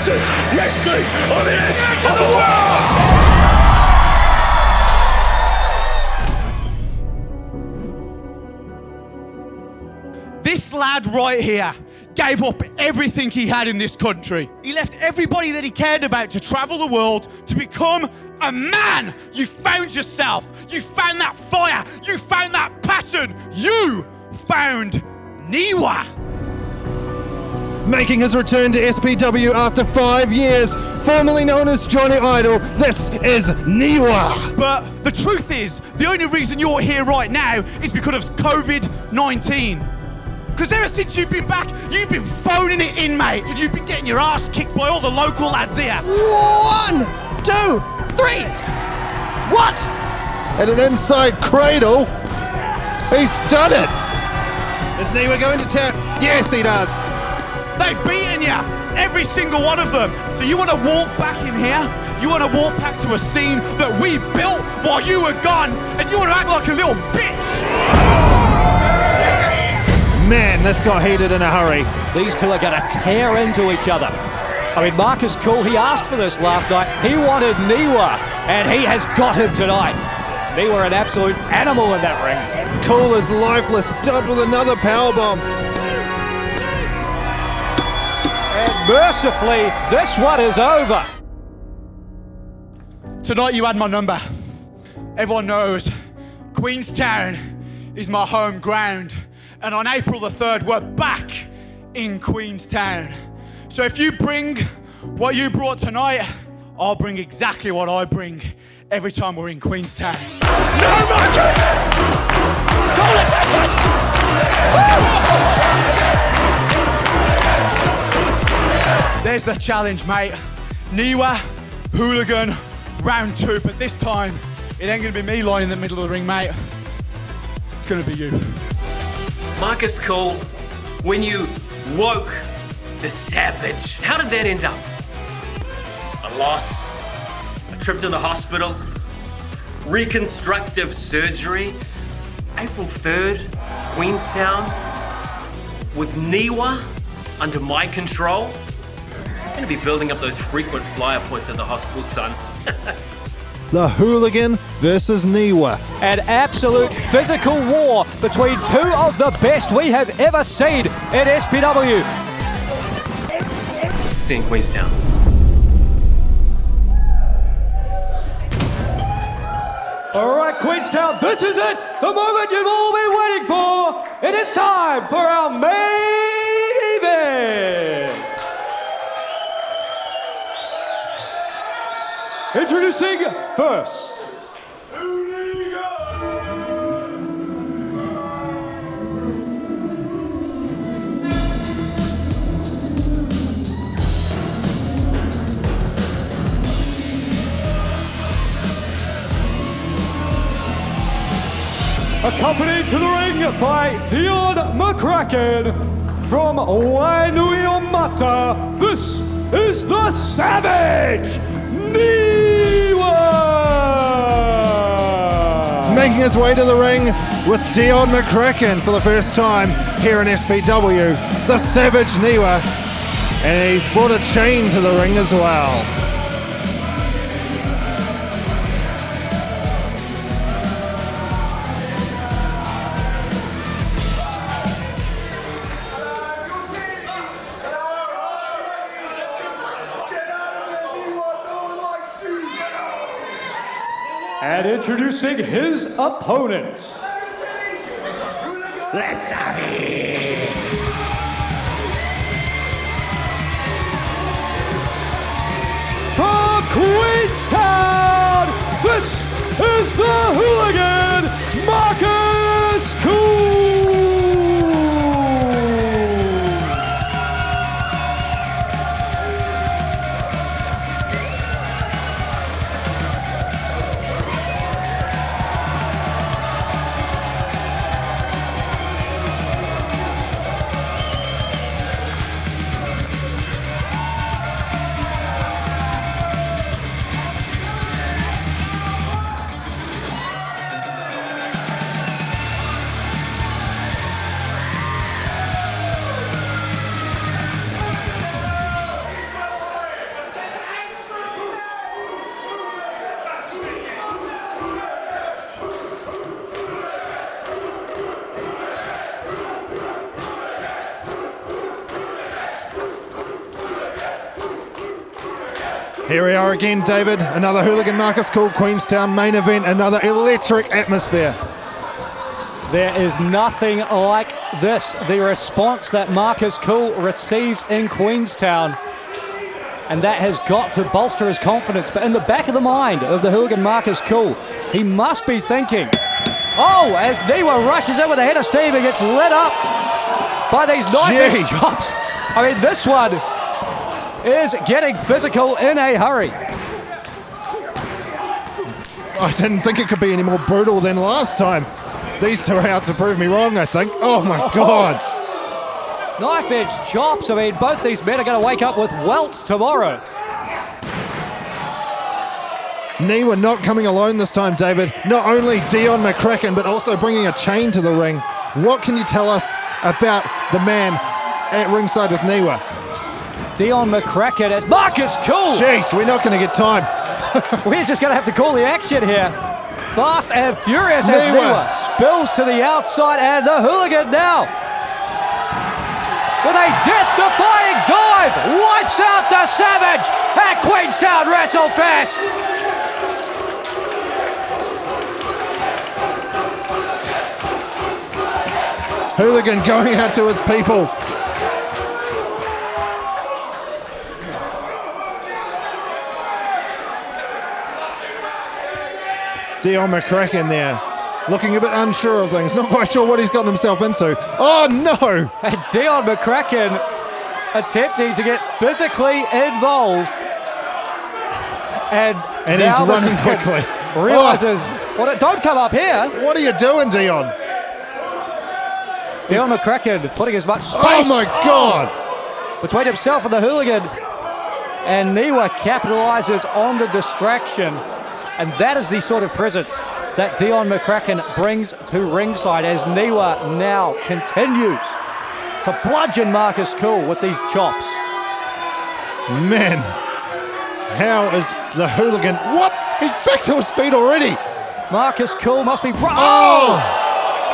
fastest wrestling on the edge of the world! This lad right here gave up everything he had in this country. He left everybody that he cared about to travel the world to become a man. You found yourself. You found that fire. You found that passion. You found NIWA. Making his return to SPW after 5 years, formerly known as Johnny Idol, this is NIWA. But the truth is, the only reason you're here right now is because of COVID-19. Because ever since you've been back, you've been phoning it in, mate, and you've been getting your ass kicked by all the local lads here. 1, 2, 3. What? And an inside cradle. He's done it. Is NIWA going to tap? Yes, he does. They've beaten you, every single one of them. So you want to walk back in here? You want to walk back to a scene that we built while you were gone, and you want to act like a little bitch? Man, this got heated in a hurry. These two are going to tear into each other. I mean, Marcus Kool, he asked for this last night. He wanted NIWA, and he has got him tonight. NIWA an absolute animal in that ring. Kool is lifeless, dubbed with another powerbomb. And mercifully, this one is over. Tonight you had my number. Everyone knows Queenstown is my home ground. And on April the 3rd, we're back in Queenstown. So if you bring what you brought tonight, I'll bring exactly what I bring every time we're in Queenstown. No, Marcus! Call attention! There's the challenge, mate. NIWA, Hooligan, round 2. But this time, it ain't gonna be me lying in the middle of the ring, mate. It's gonna be you. Marcus Kool, when you woke the Savage, how did that end up? A loss, a trip to the hospital, reconstructive surgery, April 3rd, Queenstown, with NIWA under my control. I'm gonna be building up those frequent flyer points at the hospital, son. The Hooligan versus NIWA. An absolute physical war between two of the best we have ever seen in SPW. See you in Queenstown. All right, Queenstown, this is it. The moment you've all been waiting for. It is time for our main event. Introducing first. Accompanied to the ring by Dion McCracken from Wainuiomata, this is the Savage NIWA! Making his way to the ring with Dion McCracken for the first time here in SPW, the Savage NIWA, and he's brought a chain to the ring as well. And introducing his opponent. Let's have it! From Queenstown, this is the Hooligan, Marcus Kool. Here we are again, David. Another Hooligan Marcus Kool Queenstown main event, another electric atmosphere. There is nothing like this. The response that Marcus Kool receives in Queenstown, and that has got to bolster his confidence. But in the back of the mind of the Hooligan Marcus Kool, he must be thinking, oh, as NIWA rushes in with a head of steam, he gets lit up by these knife chops. I mean, this one is getting physical in a hurry. I didn't think it could be any more brutal than last time. These two are out to prove me wrong, I think. Oh my God. Knife edge chops. I mean, both these men are going to wake up with welts tomorrow. NIWA not coming alone this time, David. Not only Dion McCracken, but also bringing a chain to the ring. What can you tell us about the man at ringside with NIWA? Dion McCracken as Marcus Kool. Jeez, we're not going to get time. We're just going to have to call the action here. Fast and furious as NIWA spills to the outside, and the Hooligan now, with a death-defying dive, wipes out the Savage at Queenstown Wrestlefest. Hooligan going out to his people. Dion McCracken there, looking a bit unsure of things, not quite sure what he's gotten himself into. Oh no! And Dion McCracken attempting to get physically involved. And he's running quickly. Realizes, don't come up here. What are you doing, Dion? Dion McCracken putting as much space oh my God! between himself and the Hooligan. And NIWA capitalizes on the distraction. And that is the sort of presence that Dion McCracken brings to ringside as NIWA now continues to bludgeon Marcus Kool with these chops. Man, how is the Hooligan? What? He's back to his feet already. Marcus Kool must be... Oh!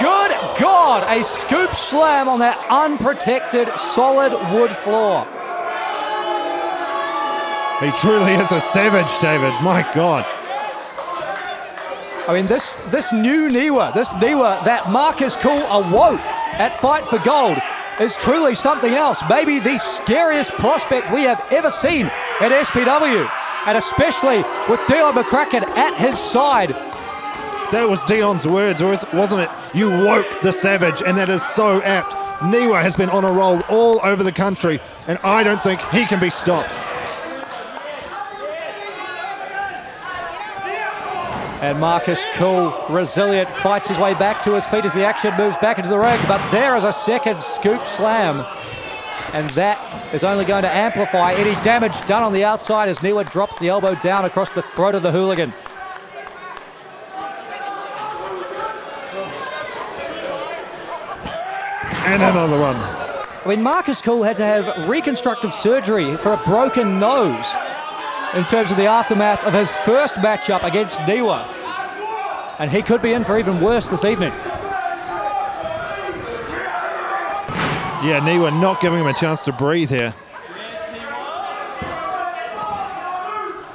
Good God! A scoop slam on that unprotected solid wood floor. He truly is a savage, David. My God. I mean, this new NIWA, this NIWA that Marcus Kool awoke at Fight for Gold is truly something else. Maybe the scariest prospect we have ever seen at SPW, and especially with Dion McCracken at his side. That was Dion's words, wasn't it? You woke the savage, and that is so apt. NIWA has been on a roll all over the country, and I don't think he can be stopped. And Marcus Kool, resilient, fights his way back to his feet as the action moves back into the ring. But there is a second scoop slam. And that is only going to amplify any damage done on the outside as NIWA drops the elbow down across the throat of the Hooligan. And another one. I mean, Marcus Kool had to have reconstructive surgery for a broken nose in terms of the aftermath of his first matchup against NIWA. And he could be in for even worse this evening. Yeah, NIWA not giving him a chance to breathe here.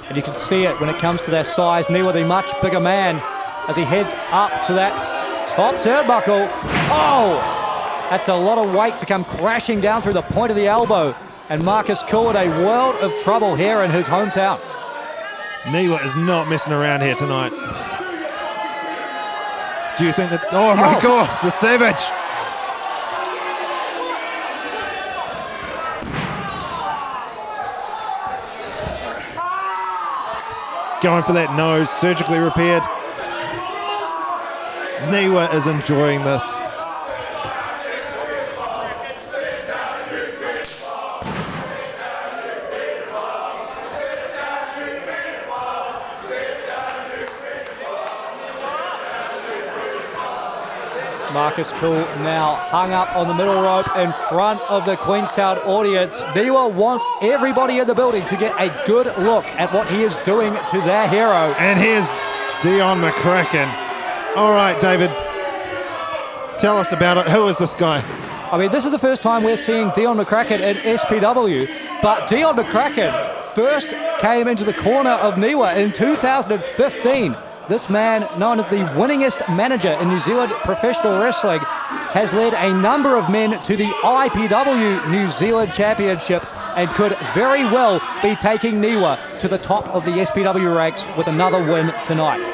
And you can see it when it comes to their size. NIWA, the much bigger man, as he heads up to that top turnbuckle. Oh! That's a lot of weight to come crashing down through the point of the elbow. And Marcus Kool in a world of trouble here in his hometown. NIWA is not messing around here tonight. Do you think that... Oh my God, the savage! Going for that nose, surgically repaired. NIWA is enjoying this. Marcus Kool now hung up on the middle rope in front of the Queenstown audience. NIWA wants everybody in the building to get a good look at what he is doing to their hero. And here's Dion McCracken. All right, David, tell us about it. Who is this guy? I mean, this is the first time we're seeing Dion McCracken in SPW, but Dion McCracken first came into the corner of NIWA in 2015. This man, known as the winningest manager in New Zealand professional wrestling, has led a number of men to the IPW New Zealand Championship and could very well be taking NIWA to the top of the SPW ranks with another win tonight.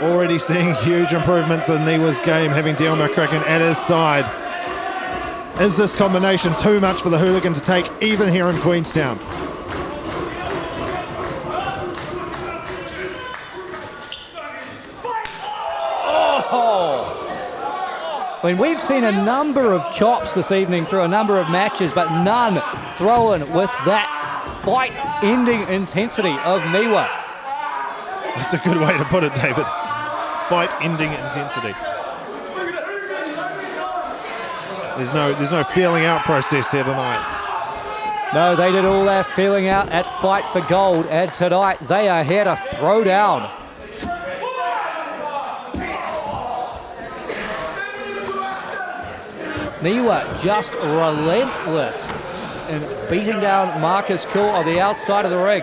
Already seeing huge improvements in NIWA's game, having Dion McCracken at his side. Is this combination too much for the Hooligan to take, even here in Queenstown? I mean, we've seen a number of chops this evening through a number of matches, but none thrown with that fight-ending intensity of NIWA. That's a good way to put it, David. Fight-ending intensity. There's no feeling out process here tonight. No, they did all their feeling out at Fight for Gold, and tonight they are here to throw down. NIWA just relentless in beating down Marcus Kool on the outside of the ring.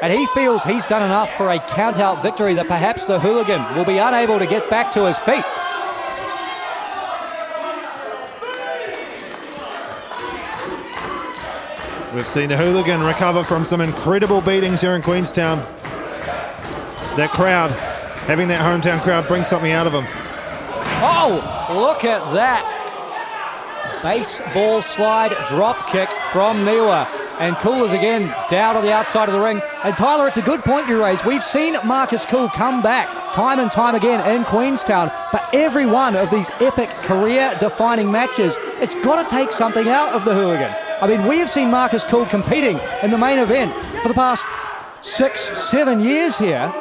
And he feels he's done enough for a count-out victory that perhaps the Hooligan will be unable to get back to his feet. We've seen the Hooligan recover from some incredible beatings here in Queenstown. That crowd, having that hometown crowd, bring something out of them. Oh, look at that. Baseball slide drop kick from NIWA. And Kool is again down on the outside of the ring. And Tyler, it's a good point you raised. We've seen Marcus Kool come back time and time again in Queenstown. But every one of these epic career-defining matches, it's got to take something out of the Hooligan. I mean, we have seen Marcus Kool competing in the main event for the past 6-7 years here.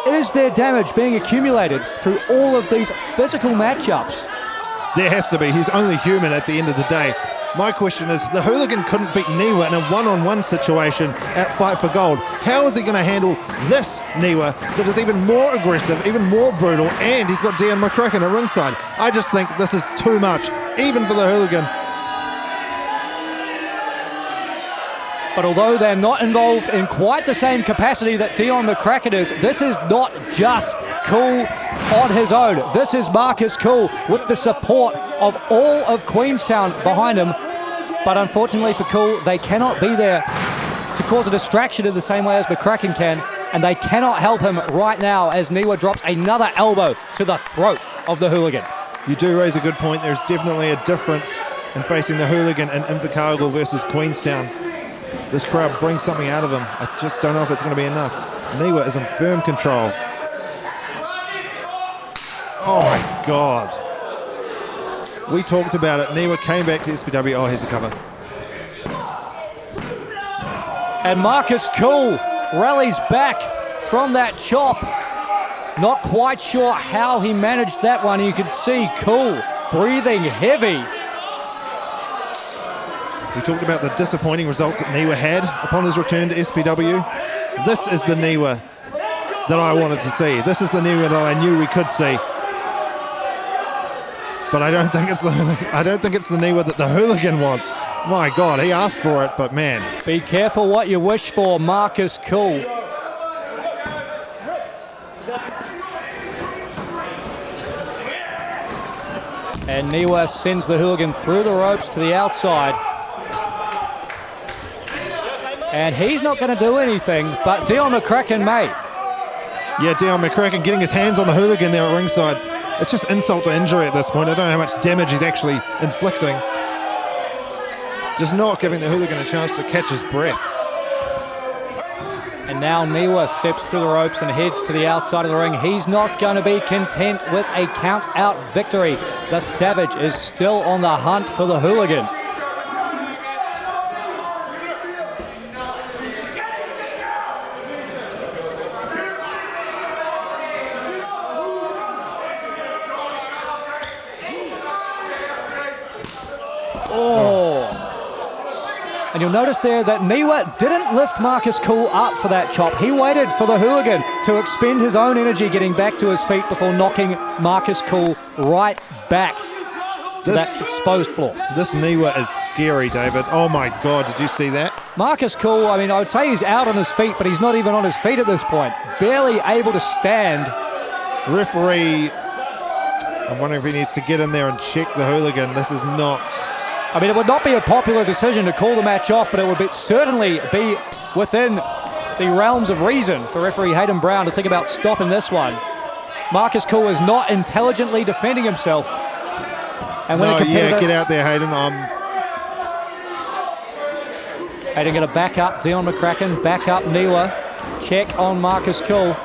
Is there damage being accumulated through all of these physical matchups? There has to be. He's only human at the end of the day. My question is, the Hooligan couldn't beat NIWA in a one-on-one situation at Fight for Gold. How is he going to handle this NIWA that is even more aggressive, even more brutal, and he's got Dion McCracken at ringside? I just think this is too much, even for the Hooligan. But although they're not involved in quite the same capacity that Dion McCracken is, this is not just Kool on his own. This is Marcus Kool with the support of all of Queenstown behind him. But unfortunately for Kool, they cannot be there to cause a distraction in the same way as McCracken can, and they cannot help him right now as NIWA drops another elbow to the throat of the Hooligan. You do raise a good point. There's definitely a difference in facing the Hooligan in Invercargill versus Queenstown. This crowd brings something out of him. I just don't know if it's going to be enough. NIWA is in firm control. Oh my God. We talked about it. NIWA came back to SPW. Oh, here's the cover. And Marcus Kool rallies back from that chop. Not quite sure how he managed that one. You can see Kool breathing heavy. We talked about the disappointing results that NIWA had upon his return to SPW. This is the NIWA that I wanted to see. This is the NIWA that I knew we could see. But I don't think it's the NIWA that the Hooligan wants. My God, he asked for it, but man. Be careful what you wish for, Marcus Kool. And NIWA sends the Hooligan through the ropes to the outside. And he's not going to do anything, but Dion McCracken may. Yeah, Dion McCracken getting his hands on the Hooligan there at ringside. It's just insult to injury at this point. I don't know how much damage he's actually inflicting. Just not giving the Hooligan a chance to catch his breath. And now NIWA steps through the ropes and heads to the outside of the ring. He's not going to be content with a count-out victory. The Savage is still on the hunt for the Hooligan. And you'll notice there that NIWA didn't lift Marcus Kool up for that chop. He waited for the Hooligan to expend his own energy getting back to his feet before knocking Marcus Kool right back. to that exposed floor. This NIWA is scary, David. Oh my God, did you see that? Marcus Kool, I mean, I would say he's out on his feet, but he's not even on his feet at this point. Barely able to stand. Referee, I'm wondering if he needs to get in there and check the hooligan. This is not... I mean, it would not be a popular decision to call the match off, but it would certainly be within the realms of reason for referee Hayden Brown to think about stopping this one. Marcus Kool is not intelligently defending himself. And when yeah, get out there, Hayden. Hayden going to back up Dion McCracken, back up NIWA, check on Marcus Kool.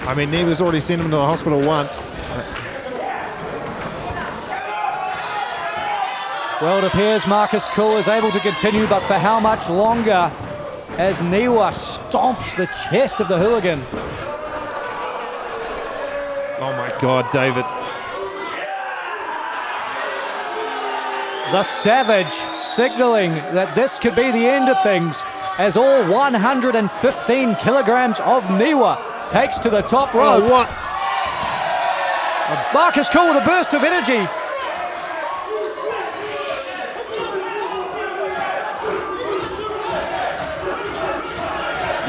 I mean, NIWA's already sent him to the hospital once. Well, it appears Marcus Kool is able to continue, but for how much longer as NIWA stomps the chest of the hooligan? Oh my God, David. The Savage signaling that this could be the end of things as all 115 kilograms of NIWA takes to the top rope. Oh, what? Marcus Kool with a burst of energy.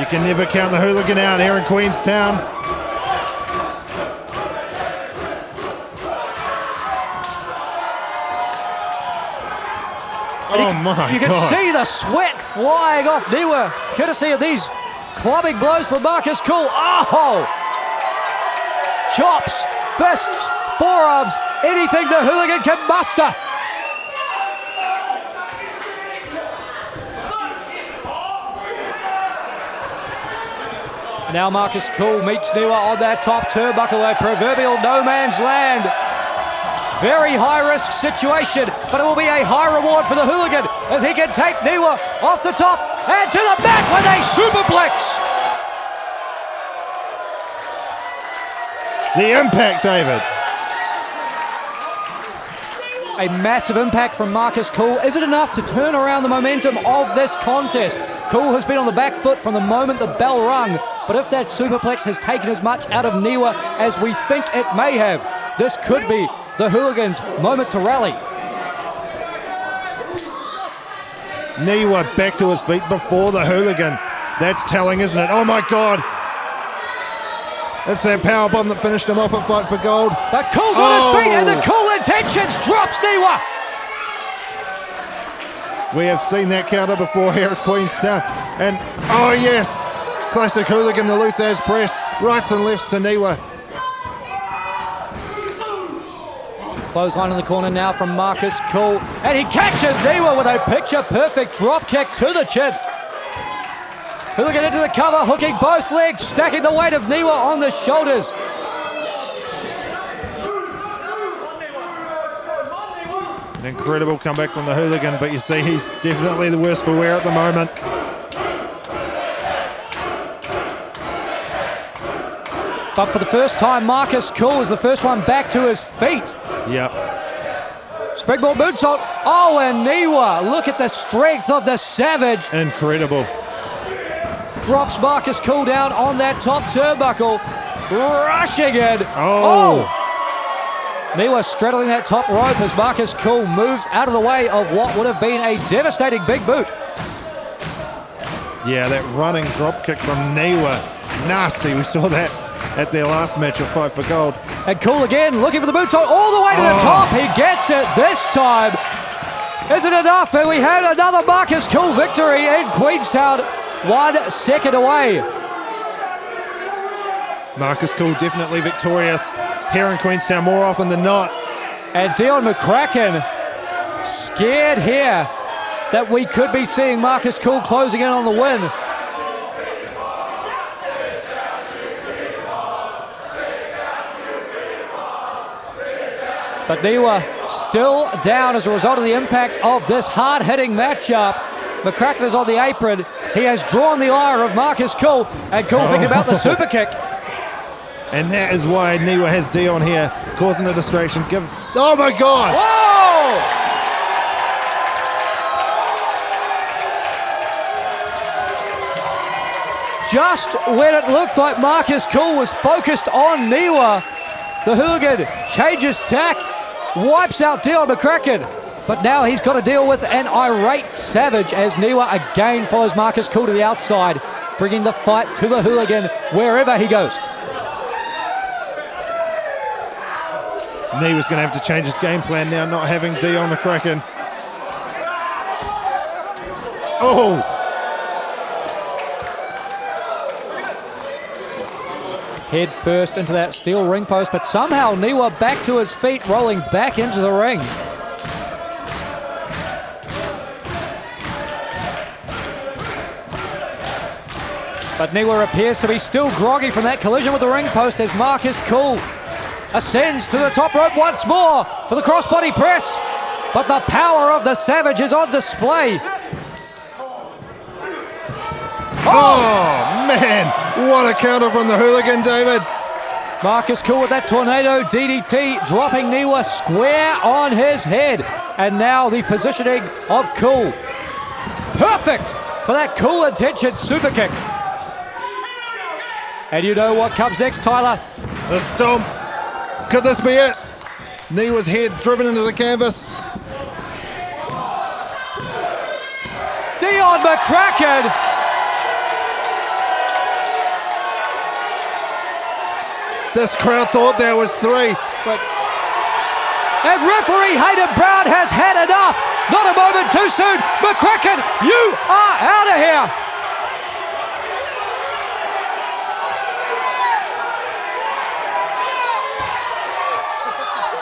You can never count the hooligan out here in Queenstown. Oh my God. You can see the sweat flying off NIWA, courtesy of these clubbing blows from Marcus Kool. Oh! Chops, fists, forearms, anything the hooligan can muster. Now Marcus Kool meets NIWA on that top turnbuckle, a proverbial no man's land. Very high-risk situation, but it will be a high reward for the hooligan if he can take NIWA off the top and to the back with a superplex. The impact, David. A massive impact from Marcus Kool. Is it enough to turn around the momentum of this contest? Kool has been on the back foot from the moment the bell rung, but if that superplex has taken as much out of NIWA as we think it may have, this could be the hooligan's moment to rally. NIWA back to his feet before the hooligan. That's telling, isn't it? Oh my God. That's that powerbomb that finished him off at Fight for Gold. But Kool's on his feet and the Kool Intentions drops NIWA. We have seen that counter before here at Queenstown. And oh yes, classic hooligan, the Luther's press. Rights and lefts to NIWA. Clothesline in the corner now from Marcus Kool, and he catches NIWA with a picture-perfect drop kick to the chin. Hooligan into the cover, hooking both legs, stacking the weight of NIWA on the shoulders. An incredible comeback from the hooligan, but you see he's definitely the worst for wear at the moment. But for the first time, Marcus Kool is the first one back to his feet. Yep. Springboard moonsault. Oh, and NIWA, look at the strength of the Savage. Incredible. Drops Marcus Kool down on that top turnbuckle. Rushing in. Oh. NIWA straddling that top rope as Marcus Kool moves out of the way of what would have been a devastating big boot. Yeah, that running drop kick from NIWA. Nasty. We saw that at their last match of Fight for Gold. And Kool again, looking for the moonsault all the way to the top. He gets it this time. Is it enough? And we had another Marcus Kool victory in Queenstown, 1 second away. Marcus Kool definitely victorious here in Queenstown more often than not. And Dion McCracken scared here that we could be seeing Marcus Kool closing in on the win. But NIWA still down as a result of the impact of this hard-hitting matchup. McCracken is on the apron. He has drawn the ire of Marcus Kool, and Kool thinking about the super kick. And that is why NIWA has Dion here, causing a distraction. Oh my God! Whoa! just when it looked like Marcus Kool was focused on NIWA, the Hooligan changes tack, wipes out Dion McCracken, but now he's got to deal with an irate Savage as NIWA again follows Marcus Kool to the outside, bringing the fight to the Hooligan wherever he goes. NIWA's going to have to change his game plan now, not having Dion McCracken. Oh! Head first into that steel ring post, but somehow NIWA back to his feet, rolling back into the ring. But NIWA appears to be still groggy from that collision with the ring post as Marcus Kool ascends to the top rope once more for the crossbody press. But the power of the Savage is on display. Oh, man! What a counter from the Hooligan, David. Marcus Kool with that tornado DDT, dropping NIWA square on his head. And now the positioning of Kool. Perfect for that Kool intention super kick. And you know what comes next, Tyler? The stomp. Could this be it? NIWA's head driven into the canvas. Dion McCracken. This crowd thought there was 3, but And referee Hayden Brown has had enough. Not a moment too soon. McCracken, you are out of here.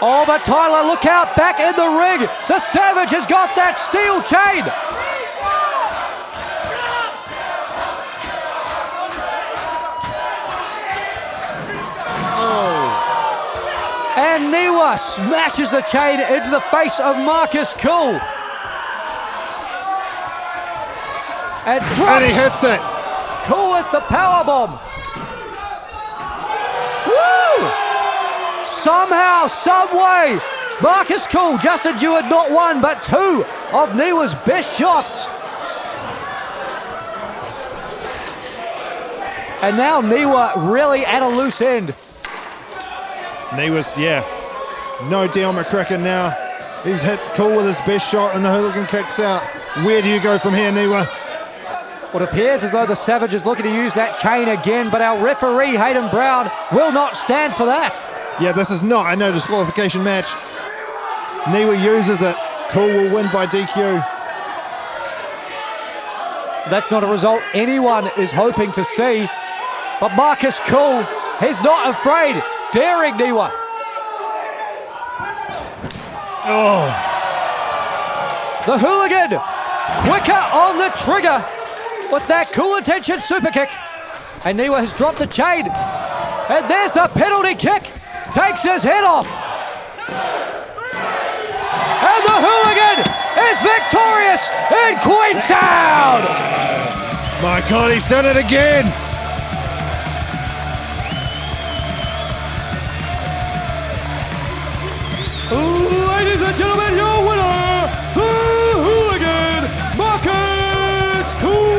Oh, but Tyler, look out, back in the ring. The Savage has got that steel chain. And NIWA smashes the chain into the face of Marcus Kool. And drops. and he hits it. Kool with the powerbomb. Woo! Somehow, some way, Marcus Kool just endured not one but 2 of NIWA's best shots. And now NIWA really at a loose end. NIWA's, no Dion McCracken now. He's hit Kool with his best shot and the Hooligan kicks out. Where do you go from here, NIWA? What appears as though the Savage is looking to use that chain again, but our referee, Hayden Brown, will not stand for that. Yeah, this is not a no disqualification match. NIWA uses it. Kool will win by DQ. That's not a result anyone is hoping to see. But Marcus Kool is not afraid, daring NIWA. Oh, The Hooligan, quicker on the trigger with that Kool intention super kick. And NIWA has dropped the chain. And there's the penalty kick. Takes his head off. And the Hooligan is victorious in Queenstown. my God, he's done it again. Ladies and gentlemen, your winner, the Hooligan, Marcus Kool.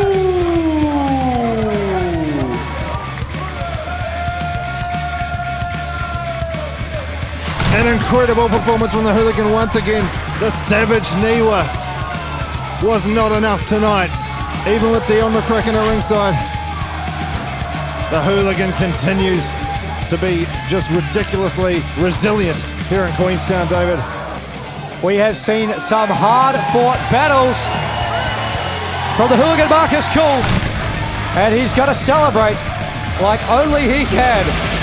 An incredible performance from the Hooligan once again. The Savage NIWA was not enough tonight, even with Dion McCracken at ringside. The Hooligan continues to be just ridiculously resilient here in Queenstown, David. We have seen some hard-fought battles from the Hooligan Marcus Kool, and he's going to celebrate like only he can.